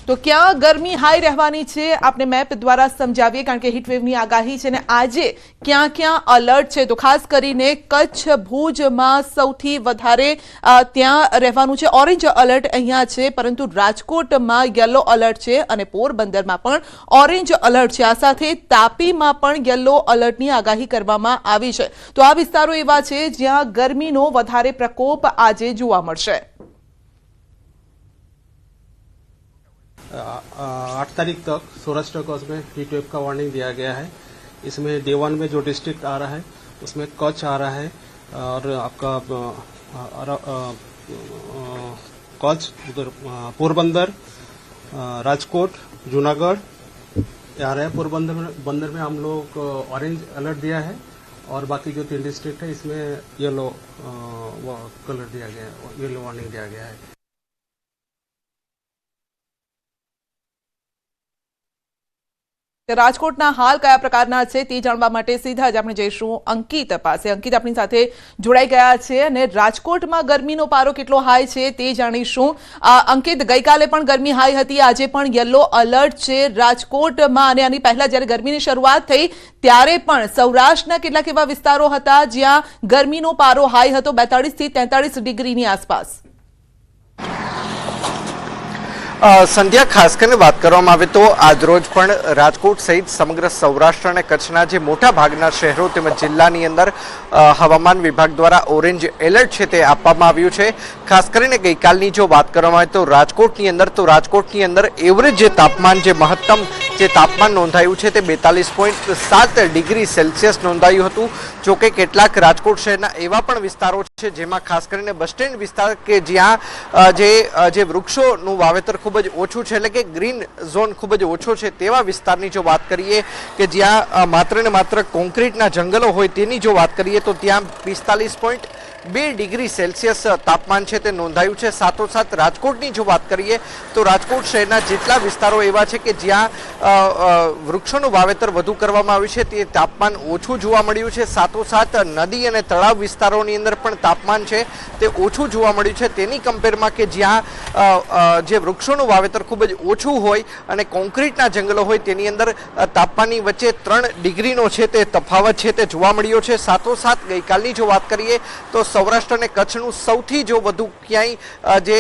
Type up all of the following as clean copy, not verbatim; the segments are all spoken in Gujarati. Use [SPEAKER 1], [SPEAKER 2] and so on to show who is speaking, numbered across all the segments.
[SPEAKER 1] तो क्या गर्मी हाई रहवानी छे आपने मैप द्वारा समझावीए कारण के हीटवेवनी आगाही छे ने आजे क्या क्या अलर्ट छे तो खास करीने कच्छ भुजमां सौथी वधारे त्यां रहेवानुं छे ऑरेंज अलर्ट अहींया छे परंतु राजकोटमां येलो अलर्ट छे अने पोरबंदरमां पण ऑरेंज अलर्ट छे आ साथे तापीमां पण येलो अलर्टनी आगाही करवामां आवी छे तो आ विસ્તારો एवा छे ज्यां गर्मीनो वधारे प्रकोप आज जोवा मळशे।
[SPEAKER 2] 8 तारीख तक सौराष्ट्र कच्छ में हीट वेव का वार्निंग दिया गया है। इसमें डे 1 में जो डिस्ट्रिक्ट आ रहा है उसमें कच्छ आ रहा है और आपका कच्छ उधर पोरबंदर राजकोट जूनागढ़ आ रहा है। पोरबंदर में हम लोग ऑरेंज अलर्ट दिया है और बाकी जो 3 डिस्ट्रिक्ट है इसमें येलो कलर दिया गया है, येलो वार्निंग दिया गया है।
[SPEAKER 1] राजकोटना हाल कया प्रकारना छे ते जाणवा माटे सीधा ज आपणे जईशुं अंकित पासे। अंकित आपणी साथे जोडाई गया छे अने राजकोटमां गरमीनो पारो केटलो हाई छे ते जाणीशुं। अंकित, गईकाले पण गरमी हाई हती, आजे पण येलो अलर्ट छे राजकोटमां अने आनी पहेला ज्यारे गरमीनी शरूआत थई त्यारे पण सौराष्ट्રના કેટલાક એવા વિસ્તારો હતા જ્યાં ગરમીનો પારો હાઈ હતો 42 થી 43 ડિગ્રીની આસપાસ।
[SPEAKER 3] संध्या खास कर बात करवामां आवे तो आज रोज पण राजकोट सहित समग्र सौराष्ट्र और कच्छना जे मोटा भागना शहरों तेमज जिल्लानी अंदर हवामान विभाग द्वारा ऑरेंज एलर्ट छे ते आपवामां आव्युं छे। खास करीने गईकालनी जो बात करवामां आवे तो राजकोटनी अंदर एवरेज जे तापमान जे महत्तम जे तापमान नोंधायुं छे ते 42.7 डिग्री सेल्सियस नोंधायुं हतुं। जो के केटलाक राजकोट शहरना एवा पण विस्तारो छे जेमां खास करीने बस स्टेन्ड विस्तार के ज्यां जे वृक्षोनुं वावेतर खूब ज ओछुं छे एटले के ग्रीन झोन खूब ज ओछो छे तेवा विस्तारनी जो बात करीए के ज्यां मात्र ने मात्र कोंक्रीटना जंगलो होय तेनी जो बात करीए तो त्यां 45.2 डिग्री सेल्सियस तापमान छे ते नोंधायुं छे। साथोसाथ राजकोटनी जो बात करीए तो राजकोट शहरना जेटला विस्तारो एवा छे के ज्यां वृक्षोनुं वावेतर वधु करवामां आव्युं छे ते तापमान ओछुं जोवा मळ्युं छे। साथोसाथ नदी अने तळाव विस्तारोनी अंदर पण तापमान छे ते ओछुं जोवा मळ्युं छे। तेनी कम्पेरमां के ज्यां जे वृक्षोनुं वावेतर खूब ज ओछुं होय अने कोंक्रीटना जंगलो होय तेनी अंदर तापमाननी वच्चे 3 डिग्रीनो छे ते तफावत छे ते जोवा मळ्यो छे। साथोसाथ गईकालनी जो बात करीए तो सौराष्ट्र अने कच्छनुं सौथी जो वधु क्यांय जे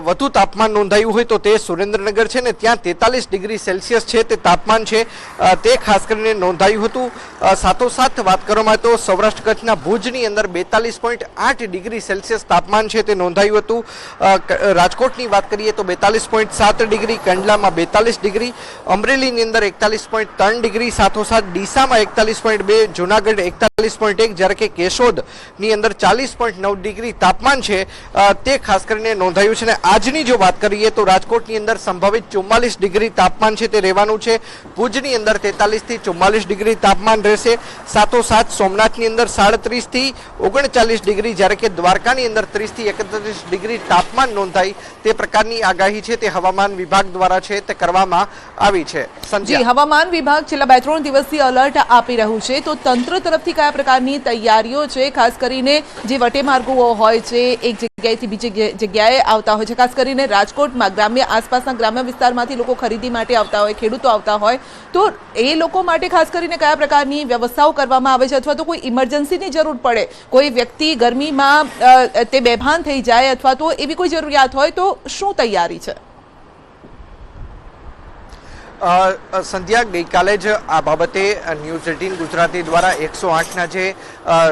[SPEAKER 3] वधु तापमान नोंधायुं होय तो ते सुरेन्द्रनगर छे ने त्यां 43 डिग्री सेल्सियस छे ते तापमान छे ते खास करीने नोंधायुं हतुं। साथोसाथ बात करवामां तो सौराष्ट्र कच्छना भुजनी अंदर 42.8 डिग्री सेल्सियस तापमान छे ते नोंधायुं हतुं। राजकोटनी बात करीए तो 42.7 डिग्री, कंडलामां 42 डिग्री, अमरेलीनी अंदर 41.3 डिग्री, साथोसाथ डीसामां 41.2, जूनागढ़ 41.1 ज्यारे के केशोदनी अंदर 40.9 डिग्री तापमान छे ते खास करीने नोंधायुं छे। आजनी जो बात करीए तो राजकोटनी अंदर संभावित 44 डिग्री तापमान छे ते रहेवानुं छे। भुजनी अंदर 43 થી 44 डिग्री तापमान रहेशे। साथोसाथ सोमनाथनी अंदर 37 થી 39 डिग्री ज्यारे के द्वारकानी अंदर 30 થી 31 डिग्री तापमान नोंधाई ते प्रकारनी आगाही छे ते हवामान विभाग द्वारा छे ते करवामां आवी छे।
[SPEAKER 1] जी, हवामान विभाग छेल्ला 2-3 दिवसथी अलर्ट आपी रह्युं छे तो तंत्र तरफथी कया प्रकारनी तैयारीओ छे? खास करीने जे वटेमार्गो होय छे एक जग्याएथी बीजी जग्याए आवता होय छे, खास करीने राजकोटमां ग्राम्य आसपासना ग्राम्य विस्तारमांथी लोको खरीदी माटे आवता होय, खेडूतो आवता होय तो ए लोको माटे खास करीने कया प्रकारनी व्यवस्थाओ करवामां आवे छे अथवा तो कोई इमरजन्सीनी जरूर पड़े, कोई व्यक्ति गर्मीमां ते बेभान थई जाय अथवा तो एवी कोई जरूरियात होय तो शुं तैयारी छे?
[SPEAKER 3] संध्या गईकाले ज आ बाबते न्यूज 18 गुजराती द्वारा 108 ना जे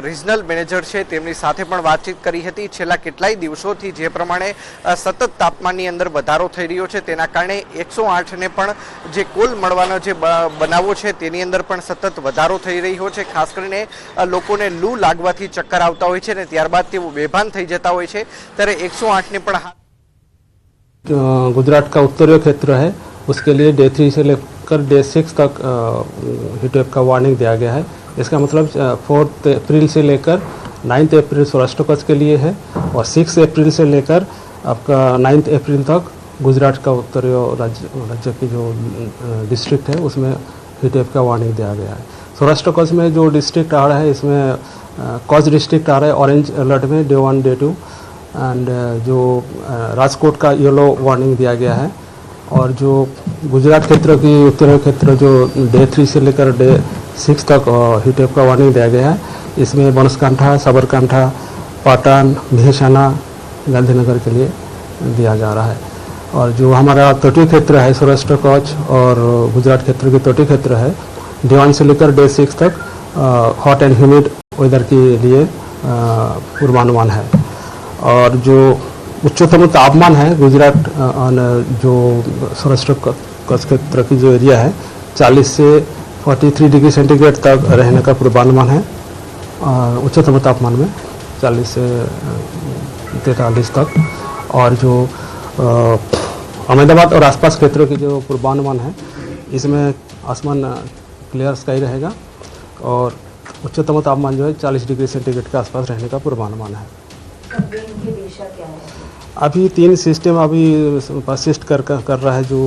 [SPEAKER 3] रिजनल मेनेजर छे तेमनी साथे पण बातचीत करी हती। छेल्ला केटलाय दिवसोथी जे प्रमाणे सतत तापमाननी अंदर वधारो थई रह्यो छे तेना कारणे 108 ने पण जे कोल मळवानो जे बनावो छे तेनी अंदर पण सतत वधारो थई रह्यो छे। खास करीने लोकोने लू लागवाथी चक्कर आवता होय छे ने त्यारबाद तेओ बेभान थई जता होय छे त्यारे 108 ने पण
[SPEAKER 2] गुजरात का उत्तरीय क्षेत्र है उसके लिए डे 3 से लेकर डे 6 तक हीट वेव का वार्निंग दिया गया है। इसका मतलब 4 अप्रैल से लेकर 9 अप्रैल सौराष्ट्र कच्छ के लिए है और 6 अप्रैल से लेकर आपका 9 अप्रैल तक गुजरात का उत्तरीय राज्य की जो डिस्ट्रिक्ट है उसमें हीट वेव का वार्निंग दिया गया है। सौराष्ट्र कच्छ में जो डिस्ट्रिक्ट आ रहा है इसमें कच्छ डिस्ट्रिक्ट आ रहा है ऑरेंज अलर्ट में डे 1 डे 2 एंड जो राजकोट का येलो वार्निंग दिया गया है और जो गुजरात क्षेत्र की उत्तरी क्षेत्र जो डे 3 से लेकर डे 6 तक हीट वेव का वार्निंग दिया गया है। इसमें बनासकांठा, साबरकांठा, पाटन, मेहसाना, गांधीनगर के लिए दिया जा रहा है। और जो हमारा तटीय क्षेत्र है सौराष्ट्र कच्छ और गुजरात क्षेत्र की तटीय क्षेत्र है, डे 1 से लेकर डे 6 तक हॉट एंड ह्यूमिड वेदर के लिए पूर्वानुमान है। और जो उच्चतम तापमान है गुजरात जो सौराष्ट्र कच्छ क्षेत्र की जो एरिया है 40 से 43 डिग्री सेंटीग्रेड तक रहने का पूर्वानुमान है। उच्चतम तापमान में 40 से 43 तक। और जो अहमदाबाद और आसपास क्षेत्रों की जो पूर्वानुमान है इसमें आसमान क्लियर स्काई रहेगा और उच्चतम तापमान जो है 40 डिग्री सेंटीग्रेड के आसपास रहने का पूर्वानुमान है। अभी 3 सिस्टम अभी परसिस्ट कर रहा है। जो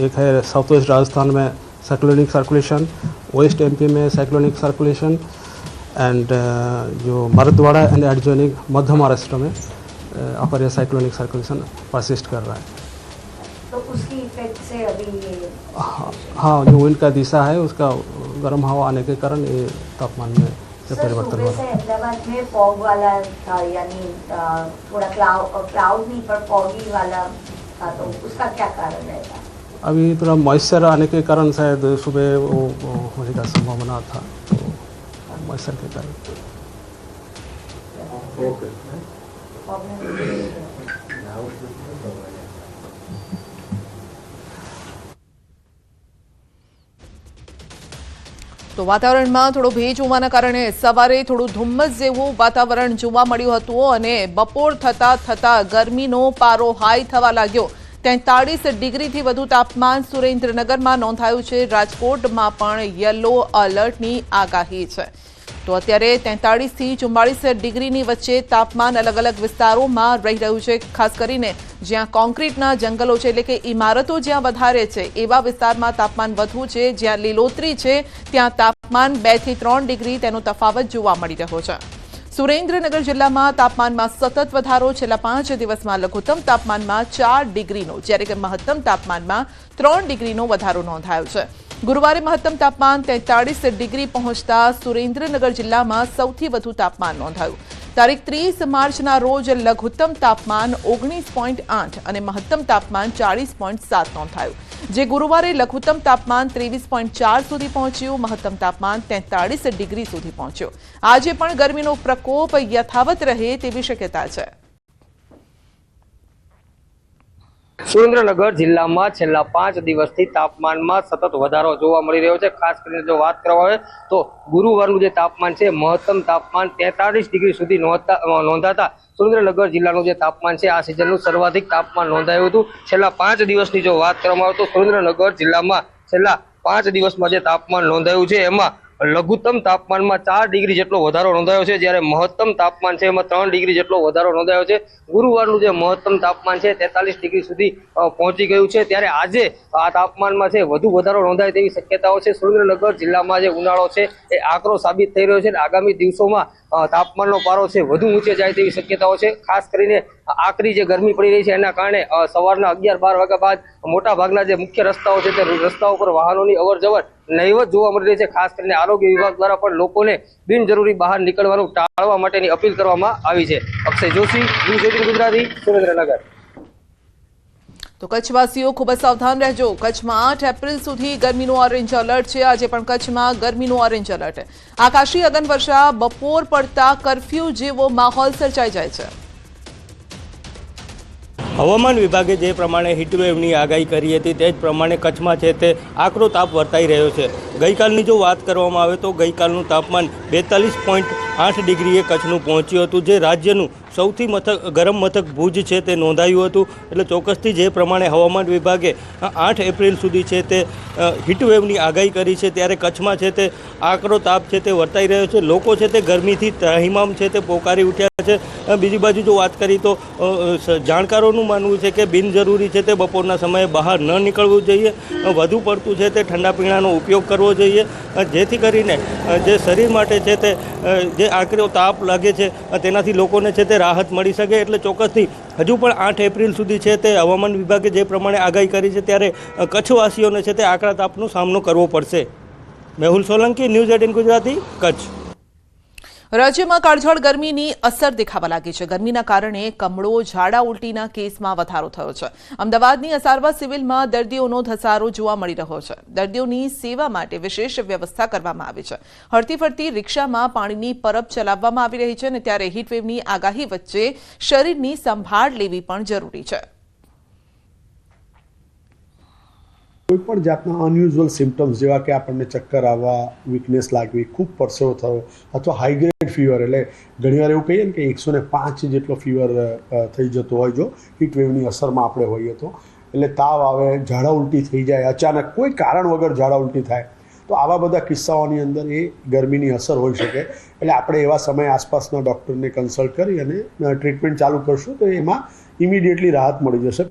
[SPEAKER 2] एक है साउथ वेस्ट राजस्थान में साइक्लोनिक सर्कुलेशन, वेस्ट एमपी में साइक्लोनिक सर्कुलेशन एंड जो मराठवाड़ा एंड एडजॉइनिंग मध्य महाराष्ट्र में अपर साइक्लोनिक सर्कुलेशन परसिस्ट कर रहा है।
[SPEAKER 4] तो उसकी इफेक्ट से अभी ये
[SPEAKER 2] हाँ, जो विंड का दिशा है उसका गर्म हवा आने के कारण ये तापमान में से परिवर्तन हो रहा है।
[SPEAKER 4] अहमदाबाद में फॉग वाला था, यानी थोड़ा क्लाउड नहीं पर फॉगी वाला था, तो उसका क्या कारण रहेगा?
[SPEAKER 2] अभी थोड़ा मॉइस्चर आने के कारण शायद सुबह वो होने का संभावना था, तो मॉइस्चर के कारण।
[SPEAKER 1] તો વાતાવરણમાં થોડો ભેજ હોવાના કારણે સવારે થોડું ધુમ્મસ જેવું વાતાવરણ જોવા મળ્યું હતું અને બપોર થતા ગરમીનો પારો હાઈ થવા લાગ્યો। 43 ડિગ્રીથી વધુ તાપમાન સુરેન્દ્રનગરમાં નોંધાયું છે। રાજકોટમાં પણ યલો એલર્ટની આગાહી છે। તો અત્યારે 43 થી 44 ડિગ્રીની વચ્ચે તાપમાન અલગ અલગ વિસ્તારોમાં રહી રહ્યું છે। ખાસ કરીને જ્યાં કોન્ક્રીટના જંગલો છે એટલે કે ઇમારતો જ્યાં વધારે છે એવા વિસ્તારમાં તાપમાન વધુ છે। જ્યાં લીલોતરી છે ત્યાં તાપમાન 2 થી 3 ડિગ્રી તેનો તફાવત જોવા મળી રહ્યો છે। સુરેન્દ્રનગર જિલ્લામાં તાપમાનમાં સતત વધારો। છેલ્લા 5 દિવસમાં લઘુત્તમ તાપમાનમાં 4 ડિગ્રીનો જ્યારે કે મહત્તમ તાપમાનમાં 3 ડિગ્રીનો વધારો નોંધાયો છે। ગુરુવારે મહત્તમ તાપમાન 43 ડિગ્રી પહોંચતા સુરેન્દ્રનગર જિલ્લામાં સૌથી વધુ તાપમાન નોંધાયું। તારીખ 30 માર્ચના રોજ લઘુત્તમ તાપમાન 19.8 અને મહત્તમ તાપમાન 40.7 નોંધાયું, જે ગુરુવારે લઘુત્તમ તાપમાન 23.4 સુધી પહોંચ્યું, મહત્તમ તાપમાન 43 ડિગ્રી સુધી પહોંચ્યો। આજે પણ ગરમીનો પ્રકોપ યથાવત રહે તેવી શક્યતા છે।
[SPEAKER 5] સુરેન્દ્રનગર જિલ્લામાં છેલ્લા 5 દિવસથી તાપમાનમાં સતત વધારો જોવા મળી રહ્યો છે। ખાસ કરીને જો વાત કરવામાં આવે તો ગુરુવારનું જે તાપમાન છે મહત્તમ તાપમાન 43 ડિગ્રી સુધી નોંધાતા સુરેન્દ્રનગર જિલ્લાનું જે તાપમાન છે આ સિઝનનું સર્વાધિક તાપમાન નોંધાયું હતું। છેલ્લા 5 દિવસની જો વાત કરવામાં આવે તો સુરેન્દ્રનગર જિલ્લામાં છેલ્લા 5 દિવસમાં જે તાપમાન નોંધાયું છે એમાં લઘુત્તમ તાપમાનમાં 4 ડિગ્રી જેટલો વધારો નોંધાયો છે, જ્યારે મહત્તમ તાપમાન છે એમાં 3 ડિગ્રી જેટલો વધારો નોંધાયો છે। ગુરુવારનું જે મહત્તમ તાપમાન છે 43 ડિગ્રી સુધી પહોંચી ગયું છે, ત્યારે આજે આ તાપમાનમાં છે વધુ વધારો નોંધાય તેવી શક્યતાઓ છે। સુરેન્દ્રનગર જિલ્લામાં જે ઉનાળો છે એ આકરો સાબિત થઈ રહ્યો છે અને આગામી દિવસોમાં તાપમાનનો પારો છે વધુ ઊંચે જાય તેવી શક્યતાઓ છે। ખાસ કરીને આકરી જે ગરમી પડી રહી છે એના કારણે સવારના 11-12 વાગ્યા બાદ મોટા ભાગના જે મુખ્ય રસ્તાઓ છે તે રસ્તાઓ પર વાહનોની અવરજવર નહીવત જોવા મળી રહી છે। ખાસ કરીને આરોગ્ય વિભાગ દ્વારા પણ લોકોને બિનજરૂરી બહાર નીકળવાનું ટાળવા માટેની અપીલ કરવામાં આવી છે। અક્ષય જોશી, ન્યૂઝ 18 ગુજરાતી, સુરેન્દ્રનગર।
[SPEAKER 1] તો કચ્છવાસીઓ ખૂબ જ સાવધાન રહેજો। કચ્છમાં 8 એપ્રિલ સુધી ગરમીનું ઓરેન્જ એલર્ટ છે। આજે પણ કચ્છમાં ગરમીનું ઓરેન્જ એલર્ટ। આકાશી અગન વર્ષા, બપોર પડતા કર્ફ્યુ જેવો માહોલ સર્જાઈ જાય છે।
[SPEAKER 6] હવામાન વિભાગે જે પ્રમાણે હીટવેવની આગાહી કરી હતી તે જ પ્રમાણે કચ્છમાં છે તે આકરો તાપ વર્તાઈ રહ્યો છે। ગઈકાલની જો વાત કરવામાં આવે તો ગઈકાલનું તાપમાન 42.8 ડિગ્રીએ કચ્છનું પહોંચ્યું હતું, જે રાજ્યનું સૌથી ગરમ મથક ભુજ છે તે નોંધાયું હતું। એટલે ચોક્કસથી જે પ્રમાણે હવામાન વિભાગે 8 એપ્રિલ સુધી છે તે હીટવેવની આગાહી કરી છે, ત્યારે કચ્છમાં છે તે આકરો તાપ છે તે વર્તાઈ રહ્યો છે। લોકો છે તે ગરમીથી ત્રાહિમામ છે તે પોકારી ઉઠ્યા છે। બીજી બાજુ જો વાત કરી તો જાણકારોનું માનવું છે કે બિનજરૂરી છે તે બપોરના સમયે બહાર ન નીકળવું જોઈએ, વધુ પડતું છે તે ઠંડા પીણાનો ઉપયોગ કરવો જોઈએ, જેથી કરીને જે શરીર માટે છે તે જે આકરો તાપ લાગે છે તેનાથી લોકોને છે તે રાહત મળી શકે। એટલે ચોક્કસથી હજુ પણ 8 એપ્રિલ સુધી છે તે હવામાન વિભાગે જે પ્રમાણે આગાહી કરી છે ત્યારે કચ્છવાસીઓને છે તે આકરા તાપનો સામનો કરવો પડશે। મેહુલ સોલંકી, ન્યૂઝ 18 ગુજરાતી, કચ્છ।
[SPEAKER 1] રાજ્યમાં કાળઝાળ ગરમીની અસર દેખાવા લાગી છે। ગરમીના કારણે કમળો, ઝાડા ઉલટીના કેસમાં વધારો થયો છે। અમદાવાદની અસારવા સિવિલમાં દર્દીઓનો ધસારો જોવા મળી રહ્યો છે। દર્દીઓની સેવા માટે વિશેષ વ્યવસ્થા કરવામાં આવી છે। હરતી ફરતી રિક્ષામાં પાણીની પરબ ચલાવવામાં આવી રહી છે અને ત્યારે હીટવેવની આગાહી વચ્ચે શરીરની સંભાળ લેવી પણ જરૂરી છે।
[SPEAKER 7] કોઈપણ જાતના અનયુઝ્યુઅલ સિમ્પટમ્સ જેવા કે આપણને ચક્કર આવવા, વીકનેસ લાગવી, ખૂબ પરસેવો થયો અથવા હાઈ ગ્રેડ ફીવર, એટલે ઘણીવાર એવું કહીએ ને કે 105 જેટલો ફીવર થઈ જતો હોય જો હીટવેવની અસરમાં આપણે હોઈએ તો, એટલે તાવ આવે, ઝાડા ઉલટી થઈ જાય, અચાનક કોઈ કારણ વગર ઝાડા ઉલટી થાય, તો આવા બધા કિસ્સાઓની અંદર એ ગરમીની અસર હોઈ શકે। એટલે આપણે એવા સમયે આસપાસના ડૉક્ટરને કન્સલ્ટ કરી અને ટ્રીટમેન્ટ ચાલુ કરશું તો એમાં ઇમિડિયેટલી રાહત મળી જશે।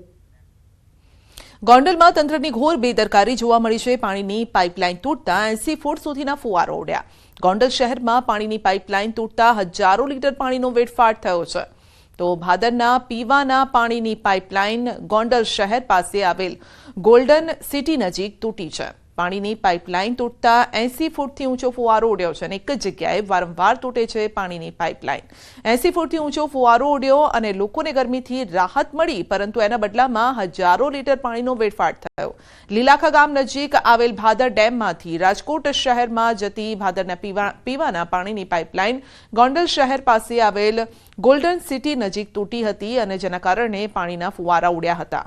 [SPEAKER 1] ગોંડલમાં તંત્રની ઘોર બેદરકારી જોવા મળી છે। પાણીની પાઇપલાઇન તૂટતા 80 ફૂટ સુધીના ફુવારો ઉડ્યા। ગોંડલ શહેરમાં પાણીની પાઇપલાઇન તૂટતા હજારો લીટર પાણીનો વેડફાટ થયો છે। તો ભાદરના પીવાના પાણીની પાઇપલાઇન ગોંડલ શહેર પાસે આવેલ ગોલ્ડન સિટી નજીક તૂટી છે। પાણીની પાઇપલાઇન તૂટતા 80 ફૂટથી ઊંચો ફુવારો ઉડ્યો છે અને એક જ જગ્યાએ વારંવાર તૂટે છે પાણીની પાઇપલાઇન। 80 ફૂટથી ઊંચો ફુવારો ઉડ્યો અને લોકોને ગરમીથી રાહત મળી, પરંતુ એના બદલામાં હજારો લીટર પાણીનો વેડફાટ થયો। લીલાખા ગામ નજીક આવેલ ભાદર ડેમમાંથી રાજકોટ શહેરમાં જતી ભાદરના પીવાના પાણીની પાઇપલાઇન ગોંડલ શહેર પાસે આવેલ ગોલ્ડન સિટી નજીક તૂટી હતી અને જેના કારણે પાણીના ફુવારા ઉડ્યા હતા।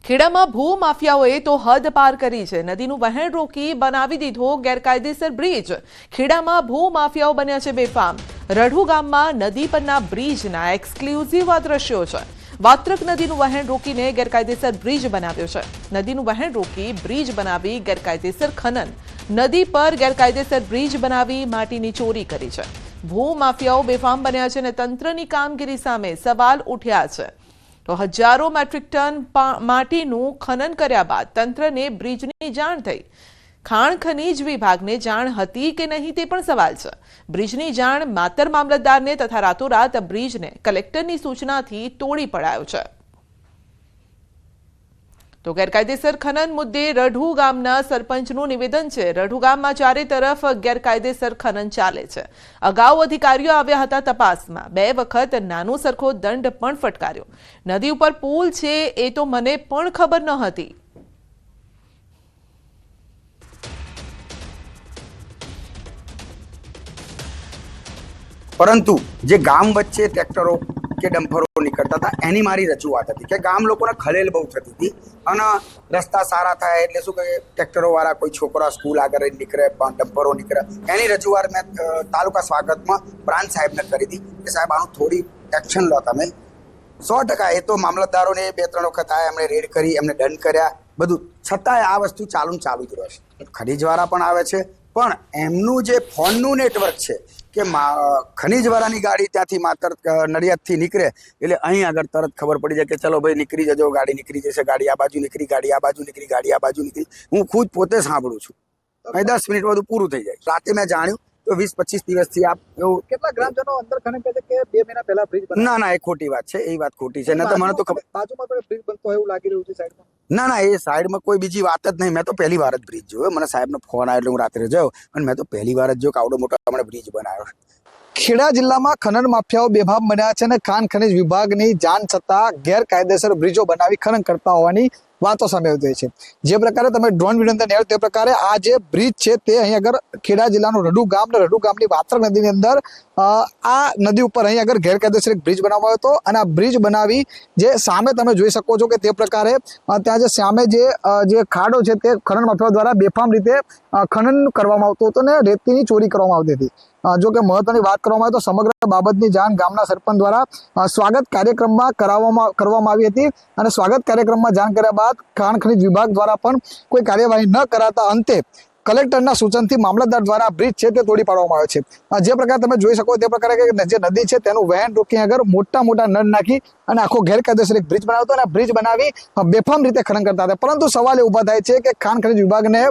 [SPEAKER 1] ખેડામાં ભૂમાફિયાઓએ તો હદ પાર કરી છે। નદીનું વહેણ રોકી બનાવી દીધો ગેરકાયદેસર બ્રિજ। ખેડામાં ભૂમાફિયાઓ બન્યા છે બેફામ। રઢુ ગામમાં નદી પરના બ્રિજના એક્સક્લુઝિવ આ દ્રશ્યો છે। વાત્રક નદીનું વહેણ રોકીને ગેરકાયદેસર બ્રિજ બનાવ્યો છે। નદીનું વહેણ રોકી બ્રિજ બનાવી ગેરકાયદેસર ખનન। નદી પર ગેરકાયદેસર બ્રિજ બનાવી માટીની ચોરી કરી છે। ભૂમાફિયાઓ બેફામ બન્યા છે અને તંત્રની કામગીરી સામે સવાલ ઉઠ્યા છે। તો હજારો મેટ્રિક ટન માટીનું ખનન કર્યા બાદ તંત્રને બ્રિજની જાણ થઈ। ખાણ ખનીજ વિભાગને જાણ હતી કે નહીં તે પણ સવાલ છે। બ્રિજની જાણ માતર મામલતદારને તથા રાતોરાત બ્રિજને કલેક્ટરની સૂચનાથી તોડી પડાયો છે। તો ગેરકાયદેસર ખનન મુદ્દે રઢુ ગામના સરપંચનું નિવેદન છે। રઢુ ગામમાં ચારે તરફ ગેરકાયદેસર ખનન ચાલે છે। અગાઉ અધિકારીઓ આવ્યા હતા તપાસમાં, 2 વખત નાનો સરખો દંડ પણ ફટકાર્યો। નદી ઉપર પુલ છે એ તો મને પણ ખબર ન હતી।
[SPEAKER 8] પરંતુ જે ગામ વચ્ચે ટ્રેક્ટરો કે ડમ્પરો નીકળતા હતા એની મારી રજૂઆત હતી કે ગામ લોકોને ખલેલ બહુ થતી હતી અને રસ્તા સારા થાય એટલે શું કહે ટ્રેક્ટરો વાળા કોઈ છોકરા સ્કૂલ આગળ નીકળે ડમ્પરો નીકળે, એની રજૂઆત મેં તાલુકા સ્વાગતમાં પ્રાંત સાહેબને કરી હતી કે સાહેબ આનું થોડી એક્શન લો તમે। 100% એ તો મામલતદારોને 2-3 વખત આયા, એમણે રેડ કરી, એમને દંડ કર્યા બધું, છતાંય આ વસ્તુ ચાલુ જ રહેશે। ખનીજવાળા પણ આવે છે, પણ એમનું જે ફોનનું નેટવર્ક છે કે ખનીજવાળાની ગાડી ત્યાંથી માત્ર નડિયાદથી નીકળે એટલે અહીં આગળ તરત ખબર પડી જાય કે ચલો ભાઈ નીકળી જજો, ગાડી નીકળી જશે, ગાડી આ બાજુ નીકળી, ગાડી આ બાજુ નીકળી, ગાડી આ બાજુ નીકળી। હું ખુદ પોતે સાંભળું છું, અહીં 10 મિનિટ બધું પૂરું થઈ જાય। રાતે મેં જાણ્યું તો 20-25 દિવસથી આપ એવું
[SPEAKER 9] કેટલા ગ્રામજનો અંદર ખનન કહે છે કે 2 મહિના પહેલા બ્રિજ બન્યો?
[SPEAKER 8] ના એ ખોટી વાત છે, એ વાત ખોટી છે। ન તો મને તો ખબર
[SPEAKER 9] બાજુમાં તો બ્રિજ બનતો એવું લાગી રહ્યું છે સાઈડમાં।
[SPEAKER 8] ના એ સાઈડમાં કોઈ બીજી વાત જ નહીં। મેં તો પહેલી વાર જ બ્રિજ જોયો। મને સાહેબનો ફોન આવ્યો એટલે હું રાત્રે જોયો અને મેં તો પહેલી વાર જ જોયો કે આવડો મોટો હમણાં બ્રિજ બનાવ્યો।
[SPEAKER 9] ખેડા જિલ્લામાં ખનન માફિયાઓ બેફામ બન્યા છે અને ખાણ ખનીજ વિભાગની જાણ છતાં ગેરકાયદેસર બ્રિજો બનાવી ખનન કરતા હોવાની વાતો સામે આવી છે। જે પ્રકારે તમે ડ્રોન વિડીયો અંદર નિહાળ્યો તે પ્રકારે આ જે બ્રિજ છે તે અહીં આગળ ખેડા જિલ્લાનું રઢુ ગામ ને રઢુ ગામની વાત્રક નદીની અંદર આ નદી ઉપર અહીં આગળ ગેરકાયદેસર એક બ્રિજ બનાવવામાં આવ્યો હતો અને આ બ્રિજ બનાવી જે સામે તમે જોઈ શકો છો કે તે પ્રકારે ત્યાં જે સામે જે ખાડો છે તે ખનન માફિયાઓ દ્વારા બેફામ રીતે ખનન કરવામાં આવતું હતું અને રેતીની ચોરી કરવામાં આવતી હતી। જો કે મહત્વની વાત કરવામાં આવે તો સમગ્ર બાબતની જાણ ગામના સરપંચ દ્વારા સ્વાગત કાર્યક્રમમાં કરવામાં આવી હતી અને સ્વાગત કાર્યક્રમમાં જાણ કર્યા બાદ ખાણ ખનીજ વિભાગ દ્વારા પણ કોઈ કાર્યવાહી ન કરાતા અંતે કલેક્ટરના સૂચનથી મામલતદાર દ્વારા બ્રિજ છે તે તોડી પાડવામાં આવ્યો છે। જે પ્રકારે તમે જોઈ શકો તે પ્રકારે જે નદી છે તેનું વહેણ રોકી આગળ મોટા નળ નાખી અને આખો ગેરકાયદેસર એક બ્રિજ બનાવતો અને બ્રિજ બનાવી બેફામ રીતે ખનન કરતા હતા। પરંતુ સવાલ એ ઉભા થાય છે કે ખાણ ખનીજ વિભાગને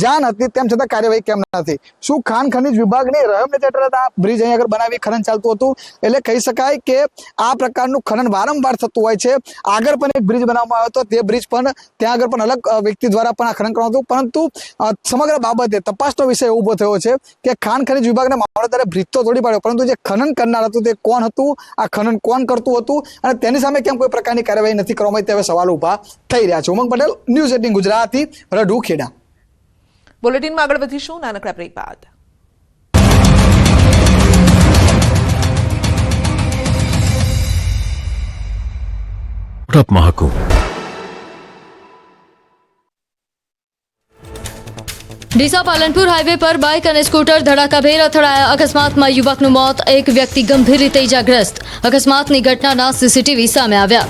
[SPEAKER 9] જાણ હતી તેમ છતાં કાર્યવાહી કેમ નથી? શું ખાણ ખનીજ વિભાગની રહેમ નથી હેઠળ આ બ્રિજ અહીં આગળ બનાવી ખનન ચાલતું હતું? એટલે કહી શકાય કે આ પ્રકારનું ખનન વારંવાર થતું હોય છે। આગળ પણ એક બ્રિજ બનાવવામાં આવ્યો હતો, તે બ્રિજ પણ ત્યાં આગળ પણ અલગ વ્યક્તિ દ્વારા પણ આ ખનન કરવામાં હતું, પરંતુ સમગ્ર બાબતે તપાસનો વિષય ઉભો થયો છે કે ખાણ ખનીજ વિભાગના મામલતદારે બ્રિજ તો તોડી પાડ્યો, પરંતુ જે ખનન કરનાર હતું તે કોણ હતું, આ ખનન કોણ કરતું હતું અને તેની સામે કેમ કોઈ પ્રકારની કાર્યવાહી નથી કરવામાં આવી, તેવા સવાલો ઉભા થઈ રહ્યા છે। ઉમંગ પટેલ, ન્યૂઝ 18 ગુજરાતી, રઢુ, ખેડા।
[SPEAKER 1] બુલેટિનમાં આગળ વધીશું નાનકડા બ્રેક બાદ।
[SPEAKER 10] ડીસા પાલનપુર હાઈવે પર બાઇક અને સ્કૂટર ધડાકાભેર અથડાયા। અકસ્માતમાં યુવકનું મોત, એક વ્યક્તિ ગંભીર રીતે ઇજાગ્રસ્ત। અકસ્માતની ઘટનાના સીસીટીવી સામે આવ્યા।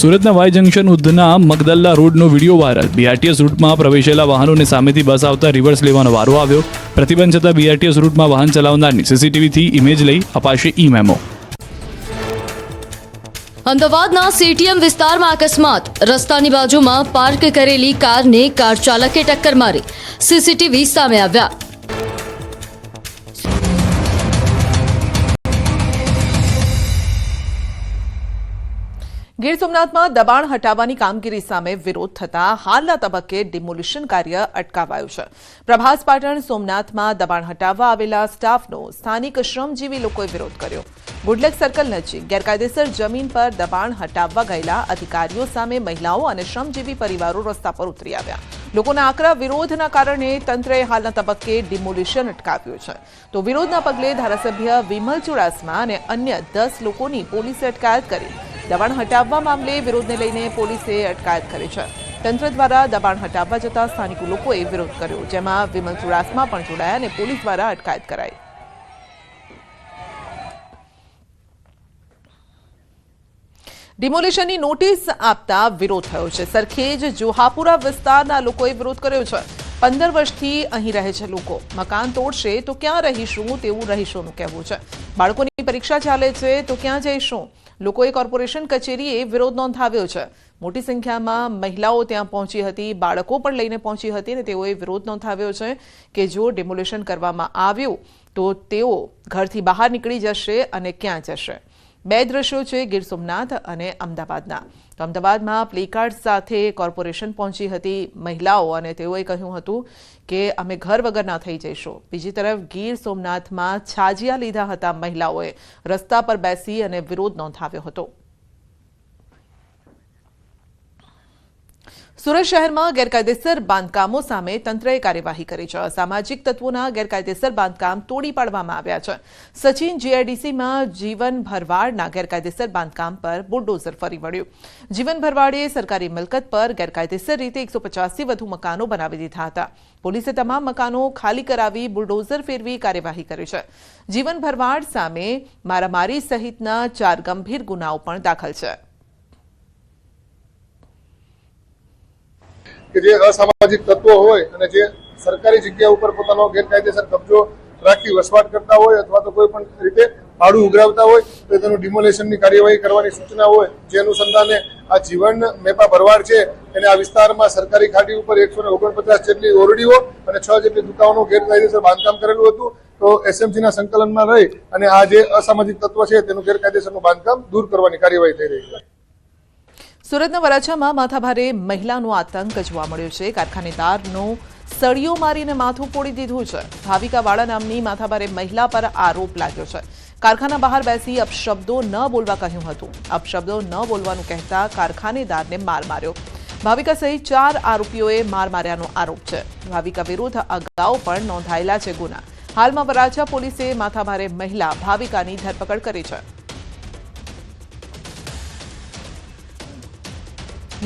[SPEAKER 11] સુરતના વાય જંકશન ઉધના મગદલ્લા રોડનો વિડીયો વાયરલ। બીઆરટીએસ રૂટમાં પ્રવેશેલા વાહનોને સામેથી બસ આવતા રિવર્સ લેવાનો વારો આવ્યો। પ્રતિબંધ છતાં બીઆરટીએસ રૂટમાં વાહન ચલાવનારની સીસીટીવીથી ઇમેજ લઈ અપાશે ઈ મેમો।
[SPEAKER 10] અમદાવાદના સીટીએમ વિસ્તારમાં અકસ્માત, રસ્તાની બાજુમાં પાર્ક કરેલી કારને કાર ચાલકે ટક્કર મારી, સીસીટીવી સામે આવ્યા।
[SPEAKER 1] ગીર સોમનાથમાં દબાણ હટાવવાની કામગીરી સામે વિરોધ થતા હાલના તબક્કે ડિમોલિશન કાર્ય અટકાવાયું છે। પ્રભાસ પાટણ સોમનાથમાં દબાણ હટાવવા આવેલા સ્ટાફનો સ્થાનિક શ્રમજીવી લોકોએ વિરોધ કર્યો। ગુડલેક સર્કલ નજીક ગેરકાયદેસર જમીન પર દબાણ હટાવવા ગયેલા અધિકારીઓ સામે મહિલાઓ અને શ્રમજીવી પરિવારો રસ્તા પર ઉતરી આવ્યા। લોકોના આકરા વિરોધના કારણે તંત્રએ હાલના તબક્કે ડિમોલિશન અટકાવ્યું છે, તો વિરોધના પગલે ધારાસભ્ય વિમલ ચુડાસમા અને અન્ય 10 લોકોની પોલીસે અટકાયત કરી। દબાણ હટાવવા મામલે વિરોધને લઈને પોલીસે અટકાયત કરી છે। તંત્ર દ્વારા દબાણ હટાવવા જતા સ્થાનિક લોકોએ વિરોધ કર્યો, જેમાં વિમલ ચુડાસમા પણ જોડાયા અને પોલીસ દ્વારા અટકાયત કરાઈ। ડિમોલિશનની નોટિસ આપતા વિરોધ થયો છે। સરખેજ જોહાપુરા વિસ્તારના લોકોએ વિરોધ કર્યો છે। 15 વર્ષથી અહીં રહે છે લોકો, મકાન તોડશે તો ક્યાં રહીશું તેવું રહીશોનું કહેવું છે। બાળકોની પરીક્ષા ચાલે છે તો ક્યાં જઈશું? લોકોએ કોર્પોરેશન કચેરીએ વિરોધ નોંધાવ્યો છે। મોટી સંખ્યામાં મહિલાઓ ત્યાં પહોંચી હતી, બાળકો પણ લઈને પહોંચી હતી અને તેઓએ વિરોધ નોંધાવ્યો છે કે જો ડિમોલિશન કરવામાં આવ્યું તો તેઓ ઘરથી બહાર નીકળી જશે અને ક્યાં જશે। 2 દ્રશ્યો છે ગીર સોમનાથ અને અમદાવાદના। તો અમદાવાદમાં પ્લેકાર્ડ સાથે કોર્પોરેશન પહોંચી હતી મહિલાઓ અને તેઓએ કહ્યું હતું કે અમે ઘર વગરના થઈ જઈશું। બીજી તરફ ગીર સોમનાથમાં છાજિયા લીધા હતા મહિલાઓએ, રસ્તા પર બેસી અને વિરોધ નોંધાવ્યો હતો। સુરત શહેરમાં ગેરકાયદેસર બાંધકામો સામે તંત્રએ કાર્યવાહી કરી છે। અસામાજિક તત્વોના ગેરકાયદેસર બાંધકામ તોડી પાડવામાં આવ્યા છે। સચિન જીઆઈડીસીમાં જીવન ભરવાડના ગેરકાયદેસર બાંધકામ પર બુલડોઝર ફરી વળ્યું। જીવન ભરવાડે સરકારી મિલકત પર ગેરકાયદેસર રીતે 150થી વધુ મકાનો બનાવી દીધા હતા। પોલીસે તમામ મકાનો ખાલી કરાવી બુલડોઝર ફેરવી કાર્યવાહી કરી છે। જીવન ભરવાડ સામે મારામારી સહિતના 4 ગંભીર ગુનાઓ પણ દાખલ છે।
[SPEAKER 12] કે જે અસામાજિક તત્વો હોય અને જે સરકારી જગ્યા ઉપર પોતાનો ગેરકાયદેસર કબજો રાખી વસવાટ કરતા હોય અથવા તો કોઈ પણ રીતે ભાડું ઉઘરાવતા હોય તો તેનું ડિમોલેશનની કાર્યવાહી કરવાની સૂચના હોય। જે અનુસંધાને આ જીવન મેપા ભરવાડ છે એને આ વિસ્તારમાં સરકારી ખાડી ઉપર 149 જેટલી ઓરડીઓ અને 6 જેટલી દુકાનોનું ગેરકાયદેસર બાંધકામ કરેલું હતું। તો એસએમસીના સંકલનમાં રહી અને આ જે અસામાજિક તત્વ છે તેનું ગેરકાયદેસરનું બાંધકામ દૂર કરવાની કાર્યવાહી થઈ રહી છે।
[SPEAKER 1] સુરતના વરાછામાં માથાભારે મહિલાનો આતંક જોવા મળ્યો છે। કારખાનેદારનો સળીઓ મારીને માથું ફોડી દીધું છે। ભાવિકા વાળા નામની માથાભારે મહિલા પર આરોપ લાગ્યો છે। કારખાના બહાર બેસી અપશબ્દો ન બોલવા કહ્યું હતું। અપશબ્દો ન બોલવાનું કહેતા કારખાનેદારને માર માર્યો। ભાવિકા સહિત 4 આરોપીઓએ માર માર્યાનો આરોપ છે। ભાવિકા વિરુદ્ધ અગાઉ પણ નોંધાયેલા છે ગુના। હાલમાં વરાછા પોલીસે માથાભારે મહિલા ભાવિકાની ધરપકડ કરી છે।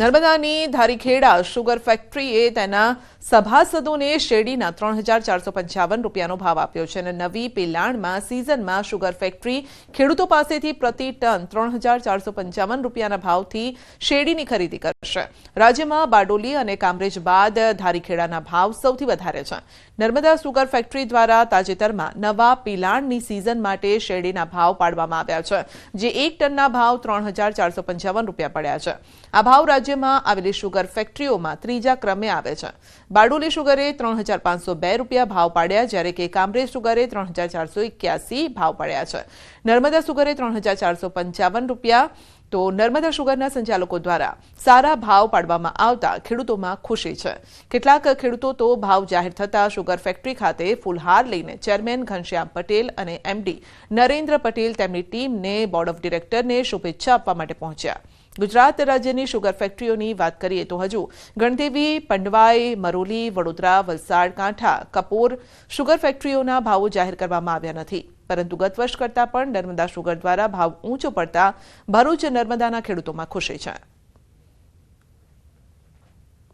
[SPEAKER 1] નર્મદાની ધારીખેડા શુગર ફેક્ટરીએ તેના સભાસદોને શેરડીના 3,455 રૂપિયાનો ભાવ આપ્યો છે અને નવી પિલાણમાં સિઝનમાં શુગર ફેક્ટરી ખેડૂતો પાસેથી પ્રતિ ટન 3,455 રૂપિયાના ભાવથી શેરડીની ખરીદી કરશે. રાજ્યમાં બારડોલી અને કામરેજ બાદ ધારીખેડાના ભાવ સૌથી વધારે છે. નર્મદા શુગર ફેક્ટરી દ્વારા તાજેતરમાં નવા પિલાણની સિઝન માટે શેરડીના ભાવ પાડવામાં આવ્યા છે, જે એક ટનના ભાવ 3,455 રૂપિયા પડ્યા છે. આ ભાવ રાજ્યમાં આવેલી શુગર ફેક્ટરીઓમાં ત્રીજા ક્રમે આવે છે. બારડોલી શુગરે 3,502 રૂપિયા ભાવ પાડ્યા, જ્યારે કે કામરેજ શુગરે 3,481 ભાવ પડ્યા છે. નર્મદા શુગરે 3,455 રૂપિયા. તો નર્મદા શુગરના સંચાલકો દ્વારા સારા ભાવ પાડવામાં આવતા ખેડૂતોમાં ખુશી છે. કેટલાક ખેડૂતો તો ભાવ જાહેર થતા શુગર ફેક્ટરી ખાતે ફૂલહાર લઈને ચેરમેન ઘનશ્યામ પટેલ અને એમડી નરેન્દ્ર પટેલ તેમની ટીમને બોર્ડ ઓફ ડિરેક્ટરને શુભેચ્છા આપવા માટે પહોંચ્યા. ગુજરાત રાજ્યની શુગર ફેક્ટરીઓની વાત કરીએ તો હજુ ગણદેવી, પંડવાઈ, મરોલી, વડોદરા, વલસાડ, કાંઠા, કપોર શુગર ફેક્ટરીઓના ભાવો જાહેર કરવામાં આવ્યા નથી. પરંતુ ગત વર્ષ કરતાં પણ નર્મદા શુગર દ્વારા ભાવ ઊંચો પડતા ભરૂચ નર્મદાના ખેડૂતોમાં ખુશી છે.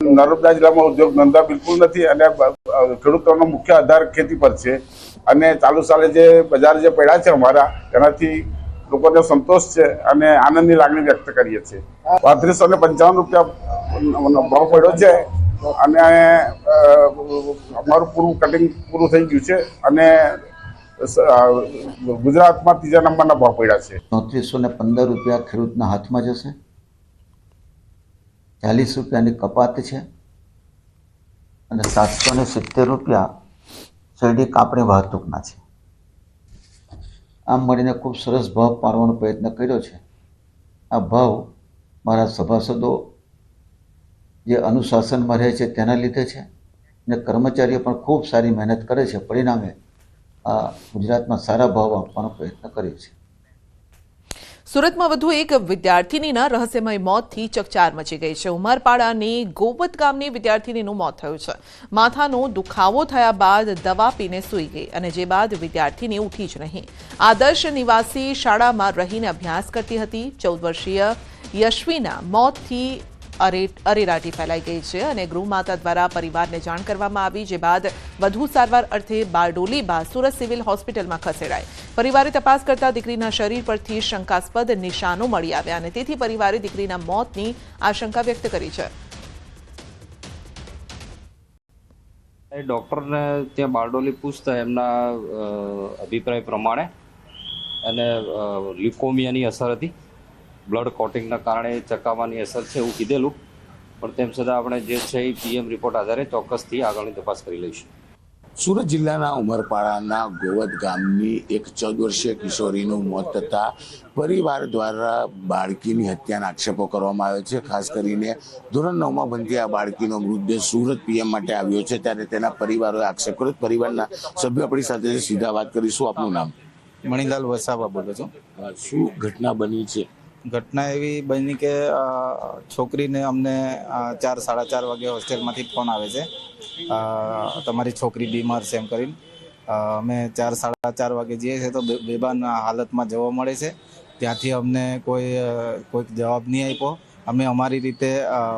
[SPEAKER 13] નર્મદા જિલ્લામાં ઉદ્યોગ ધંધા બિલકુલ નથી અને ખેડૂતોનો મુખ્ય આધાર ખેતી પર છે અને ચાલુ સાલે જે બજાર જે પડ્યા છે અમારા તેનાથી લોકોને સંતોષ છે અને આનંદની લાગણી વ્યક્ત કરીએ છીએ. 3,355 રૂપિયા ભાવ પડ્યો છે અને અમારું પૂરું કટિંગ પૂરું થઈ ગયું છે અને ગુજરાતમાં ત્રીજા નંબરના ભાવ પડ્યા છે.
[SPEAKER 14] 3,315 રૂપિયા ખેડૂતના હાથમાં જશે. 40 રૂપિયાની કપાત છે અને 770 રૂપિયા શેરડી કાપણી વાહતુકના છે. આમ મળીને ખૂબ સરસ ભાવ પાડવાનો પ્રયત્ન કર્યો છે. આ ભાવ મારા સભાસદો જે અનુશાસનમાં રહે છે તેના લીધે છે અને કર્મચારીઓ પણ ખૂબ સારી મહેનત કરે છે. પરિણામે આ ગુજરાતમાં સારા ભાવ આપવાનો પ્રયત્ન કર્યો છે.
[SPEAKER 1] સુરતમાં વધુ એક વિદ્યાર્થીનીના રહસ્યમય મોતથી ચકચાર મચી ગઈ છે. ઉમરપાડાની ગોવત ગામની વિદ્યાર્થીનીનું મોત થયું છે. માથાનો દુખાવો થયા બાદ દવા પીને સૂઈ ગઈ અને જે બાદ વિદ્યાર્થીની ઉઠી જ નહીં. આદર્શ નિવાસી શાળામાં રહીને અભ્યાસ કરતી હતી. 14 વર્ષીય યશ્વીના મોતથી અરેરાટી ફેલાઈ ગઈ છે અને ગૃહમાતા દ્વારા પરિવારને જાણ કરવામાં આવી, જે બાદ વધુ સારવાર અર્થે બારડોલી બાદ સુરત સિવિલ હોસ્પિટલમાં ખસેડાઈ. પરિવારે તપાસ કરતા દીકરીના શરીર પરથી શંકાસ્પદ નિશાનો મળી આવ્યા અને તેથી પરિવારે દીકરીના મોતની આશંકા વ્યક્ત કરી છે.
[SPEAKER 5] ડૉક્ટરને ત્યાં બારડોલી પૂછતા એમના અભિપ્રાય પ્રમાણે અને લ્યુકોમિયાની અસર હતી. બ્લડ કોટિંગના કારણે ચકાવાની અસર છે એવું કીધેલું, પણ તેમ છતાં આપણે જે છે એ પીએમ રિપોર્ટ આધારે ચોક્કસથી આગળની તપાસ કરી લઈશું.
[SPEAKER 15] સુરત જિલ્લાના ઉમરપાડાના ગોવત ગામની એક 14 વર્ષીય કિશોરીનું મોત થતાં પરિવાર દ્વારા બાળકીની હત્યાના આક્ષેપો કરવામાં આવે છે. ખાસ કરીને ધોરણ 9માં ભણતી આ બાળકીનો મૃતદેહ સુરત પીએમ માટે આવ્યો છે ત્યારે તેના પરિવારોએ આક્ષેપ કર્યો. પરિવારના સભ્યો આપણી સાથે સીધા વાત કરીશું. આપનું નામ?
[SPEAKER 16] મણિલાલ વસાવા બોલો છો.
[SPEAKER 15] શું ઘટના બની છે?
[SPEAKER 16] ઘટના એવી બની કે છોકરીને અમને 4-4:30 વાગે હોસ્ટેલમાંથી ફોન આવે છે, તમારી છોકરી બીમાર છે એમ કરીને. અમે 4-4:30 વાગે જઈએ છીએ તો બેભાન હાલતમાં જોવા મળે છે. ત્યાંથી અમને કોઈક જવાબ નહીં આપ્યો. અમે અમારી રીતે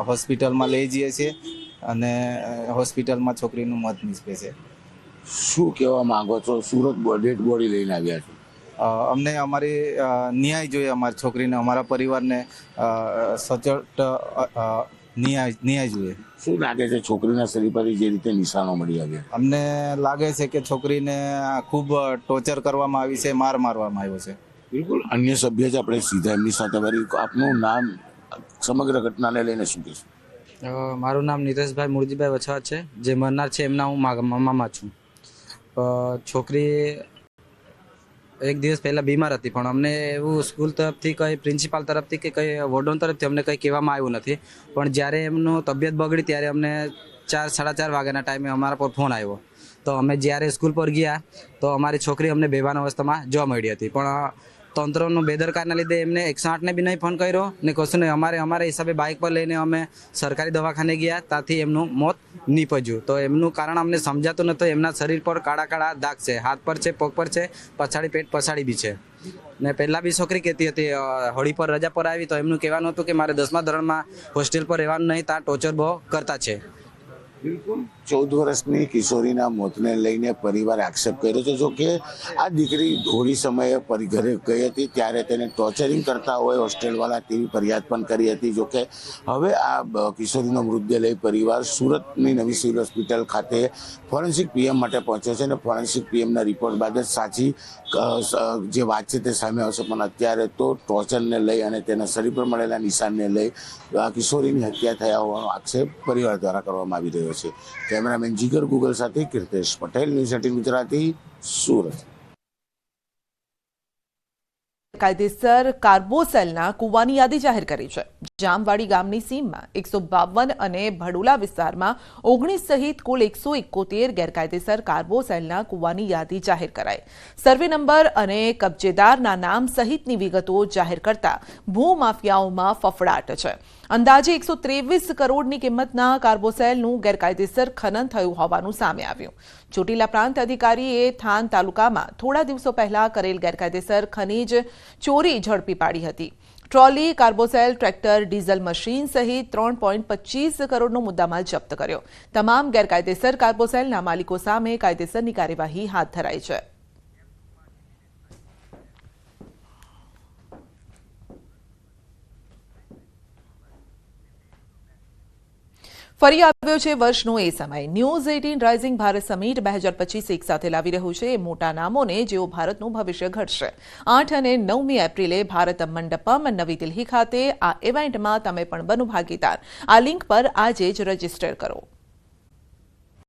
[SPEAKER 16] હોસ્પિટલમાં લઈ જઈએ છીએ અને હોસ્પિટલમાં છોકરીનું મોત નીપજે છે.
[SPEAKER 15] શું કહેવા માંગો છો? સુરત ડેડ બોડી લઈને આવ્યા છો.
[SPEAKER 16] અમને અમારી ન્યાય જોઈએ, અમારી છોકરીને, અમારા પરિવારને સચોટ ન્યાય જોઈએ.
[SPEAKER 15] શું લાગે છે છોકરીના શરીર પર જે રીતે નિશાનો મળી આવ્યા?
[SPEAKER 16] અમને લાગે છે કે છોકરીને ખૂબ ટોર્ચર કરવામાં આવી છે, માર મારવામાં આવ્યો છે.
[SPEAKER 15] બિલકુલ. અન્ય સભ્ય છે, આપણે સીધા એમની સાથે કરી. આપનું નામ, સમગ્ર ઘટનાને લઈને શું કહેશો?
[SPEAKER 17] મારું નામ નીરજભાઈ મુરજીભાઈ વછવા છે. જે મરનાર છે એમના હું મામા છું. છોકરી એક દિવસ પહેલાં બીમાર હતી, પણ અમને એવું સ્કૂલ તરફથી કંઈ પ્રિન્સિપાલ તરફથી કે કંઈ વોર્ડન તરફથી અમને કંઈ કહેવામાં આવ્યું નથી. પણ જ્યારે એમનું તબિયત બગડી ત્યારે અમને 4-4:30 વાગ્યાના ટાઈમે અમારા પર ફોન આવ્યો. તો અમે જ્યારે સ્કૂલ પર ગયા તો અમારી છોકરી અમને બેભાન અવસ્થામાં જોવા મળી હતી. પણ તંત્રનું બેદરકારીના લીધે એમને 108ને બી નહીં ફોન કર્યો ને કશું નહીં. અમારા હિસાબે બાઇક પર લઈને અમે સરકારી દવાખાને ગયા, ત્યાંથી એમનું મોત નીપજ્યું. તો એમનું કારણ અમને સમજાતું નહોતું. એમના શરીર પર કાળા દાગ છે, હાથ પર છે, પગ પર છે, પછાડી પેટ પછાડી બી છે. ને પહેલાં બી છોકરી કહેતી હતી હોળી પર રજા પર આવી તો એમનું કહેવાનું હતું કે મારે 10મા ધોરણમાં હોસ્ટેલ પર રહેવાનું નહીં, ત્યાં ટોર્ચર બહુ કરતા છે.
[SPEAKER 15] બિલકુલ. 14 વર્ષની કિશોરીના મોતને લઈને પરિવારે આક્ષેપ કર્યો છે. જો કે આ દીકરી હોળી સમયે ઘરે ગઈ હતી ત્યારે તેને ટોર્ચરિંગ કરતા હોય હોસ્ટેલવાળા તેવી ફરિયાદ પણ કરી હતી. જો કે હવે આ કિશોરીનો મૃતદેહ લઈ પરિવાર સુરતની નવી સિવિલ હોસ્પિટલ ખાતે ફોરેન્સિક પીએમ માટે પહોંચ્યો છે અને ફોરેન્સિક પીએમના રિપોર્ટ બાદ જ સાચી જે વાત છે તે સામે આવશે. પણ અત્યારે તો ટોર્ચરને લઈ અને તેના શરીર પર મળેલા નિશાનને લઈ આ કિશોરીની હત્યા થયા હોવાનો આક્ષેપ પરિવાર દ્વારા કરવામાં આવી રહ્યો છે. કેમેરામેન જીગર ગુગલ સાથે કીર્તેશ પટેલ, ન્યૂઝ 18 ગુજરાતી, સુરત.
[SPEAKER 1] કાયદેસર કાર્બોસેલના કૂવાની યાદી જાહેર કરી છે. જામવાડી ગામની સીમમાં 152 અને ભડોલા વિસ્તારમાં 19 સહિત કુલ 171 ગેરકાયદેસર કાર્બોસેલના કૂવાની યાદી જાહેર કરાઈ. સર્વે નંબર અને કબજેદારના નામ સહિતની વિગતો જાહેર કરતા ભૂમાફિયાઓમાં ફફડાટ છે. અંદાજે 123 કરોડની કિંમતના કાર્બોસેલનું ગેરકાયદેસર ખનન થયું હોવાનું સામે આવ્યું. ચોટીલા પ્રાંત અધિકારીએ થાન તાલુકામાં થોડા દિવસો પહેલા કરેલ ગેરકાયદેસર ખનીજ ચોરી ઝડપી પાડી હતી. ટ્રોલી, કાર્બોસેલ, ટ્રેક્ટર, ડીઝલ મશીન સહિત 3.25 કરોડનો મુદ્દામાલ જપ્ત કર્યો. તમામ ગેરકાયદેસર કાર્બોસેલના માલિકો સામે કાયદેસરની કાર્યવાહી હાથ ધરાઈ છે. ફરી આવ્યો છે વર્ષનો એ સમય. ન્યૂઝ 18 રાઇઝિંગ ભારત સમિટ 2025 એક સાથે લાવી રહ્યું છે એ મોટા નામોને જેઓ ભારતનું ભવિષ્ય ઘડશે. 8 અને 9મી એપ્રિલે ભારત મંડપમ નવી દિલ્હી ખાતે આ ઇવેન્ટમાં તમે પણ બનો ભાગીદાર. આ લિંક પર આજે જ રજીસ્ટર કરો.